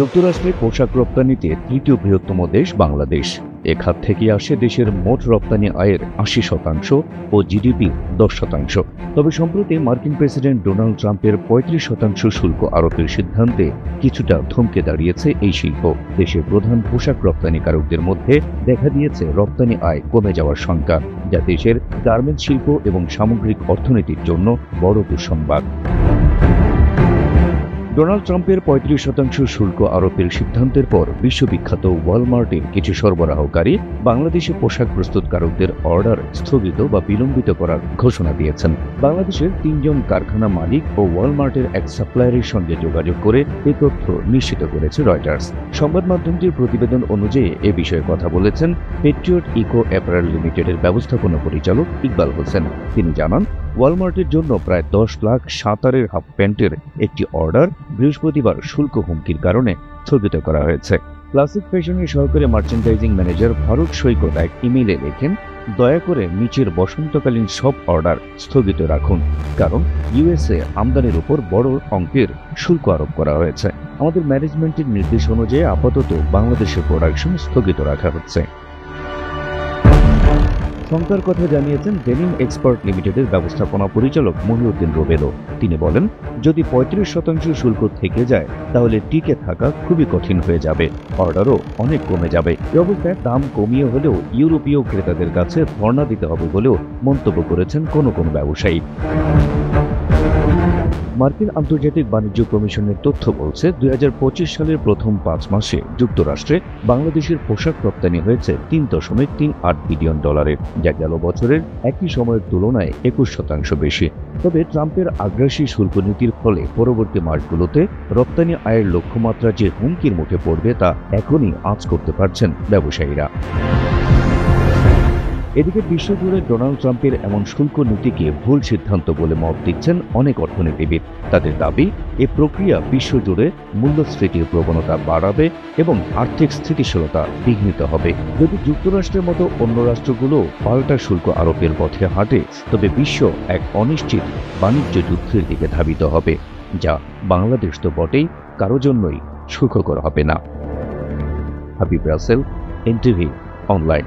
যুক্তরাষ্ট্রে পোশাক রপ্তানিতে তৃতীয় বৃহত্তম দেশ বাংলাদেশ। এ খাত থেকে আসে দেশের মোট রপ্তানি আয়ের ৮০% ও জিডিপির ১০%। তবে সম্প্রতি মার্কিন প্রেসিডেন্ট ডোনাল্ড ট্রাম্পের ৩৫% শুল্ক আরোপের সিদ্ধান্তে কিছুটা থমকে দাঁড়িয়েছে এই শিল্প। দেশের প্রধান পোশাক রপ্তানিকারকদের মধ্যে দেখা দিয়েছে রপ্তানি আয় কমে যাওয়ার শঙ্কা, যা দেশের গার্মেন্টস শিল্প এবং সামগ্রিক অর্থনীতির জন্য বড় দুঃসংবাদ। ডোনাল্ড ট্রাম্পের ৩৫% শুল্ক আরোপের সিদ্ধান্তের পর বিশ্ববিখ্যাত ওয়ালমার্টের কিছু সরবরাহকারী বাংলাদেশে পোশাক প্রস্তুতকারকদের অর্ডার স্থগিত বা বিলম্বিত করার ঘোষণা দিয়েছেন। বাংলাদেশের ৩ জন কারখানা মালিক ও ওয়ালমার্টের এক সাপ্লায়ারের সঙ্গে যোগাযোগ করে এই তথ্য নিশ্চিত করেছে রয়টার্স। সংবাদ মাধ্যমটির প্রতিবেদন অনুযায়ী এ বিষয়ে কথা বলেছেন পেট্রিয়ট ইকো অ্যাপারেল লিমিটেডের ব্যবস্থাপনা পরিচালক ইকবাল হোসেন। তিনি জানান, ওয়ালমার্টের জন্য প্রায় ১০ লাখ সাঁতারের হাফ প্যান্টের একটি অর্ডার বৃহস্পতিবার শুল্ক হুমকির কারণে স্থগিত করা হয়েছে। ক্লাসিক ফ্যাশনের সহকারী মার্চেন্ডাইজিং ম্যানেজার ফারুক সৈকত এক ইমেইলে লেখেন, দয়া করে নিচের বসন্তকালীন সব অর্ডার স্থগিত রাখুন, কারণ ইউএসএ আমদানির উপর বড় অঙ্কের শুল্ক আরোপ করা হয়েছে। আমাদের ম্যানেজমেন্টের নির্দেশ অনুযায়ী আপাতত বাংলাদেশের প্রোডাকশন স্থগিত রাখা হচ্ছে। শঙ্কার কথা জানিয়েছেন ডেনিম এক্সপার্ট লিমিটেডের ব্যবস্থাপনা পরিচালক মহিউদ্দিন রুবেলও। তিনি বলেন, যদি ৩৫% শুল্ক থেকে যায় তাহলে টিকে থাকা খুবই কঠিন হয়ে যাবে, অর্ডারও অনেক কমে যাবে। এ অবস্থায় দাম কমিয়ে হলেও ইউরোপীয় ক্রেতাদের কাছে ধর্ণা দিতে হবে বলেও মন্তব্য করেছেন কোনো ব্যবসায়ী। মার্কিন আন্তর্জাতিক বাণিজ্য কমিশনের তথ্য বলছে, ২০২৫ সালের প্রথম ৫ মাসে যুক্তরাষ্ট্রে বাংলাদেশের পোশাক রপ্তানি হয়েছে $৩.৩৮ বিলিয়ন, যা গেল বছরের একই সময়ের তুলনায় ২১% বেশি। তবে ট্রাম্পের আগ্রাসী শুল্ক নীতির ফলে পরবর্তী মাসগুলোতে রপ্তানি আয়ের লক্ষ্যমাত্রা যে হুমকির মুখে পড়বে তা এখনই আঁচ করতে পারছেন ব্যবসায়ীরা। এদিকে বিশ্বজুড়ে ডোনাল্ড ট্রাম্পের এমন শুল্ক নীতিকে ভুল সিদ্ধান্ত বলে মত দিচ্ছেন অনেক অর্থনীতিবিদ। তাদের দাবি, এ প্রক্রিয়া বিশ্বজুড়ে মূল্যস্ফীতির প্রবণতা বাড়াবে এবং আর্থিক স্থিতিশীলতা বিঘ্নিত হবে। যদি যুক্তরাষ্ট্রের মতো অন্য রাষ্ট্রগুলো পাল্টা শুল্ক আরোপের পথে হাঁটে, তবে বিশ্ব এক অনিশ্চিত বাণিজ্য যুদ্ধের দিকে ধাবিত হবে, যা বাংলাদেশ তো বটেই, কারো জন্যই সুখকর হবে না। হাবিব রাসেল, এনটিভি অনলাইন।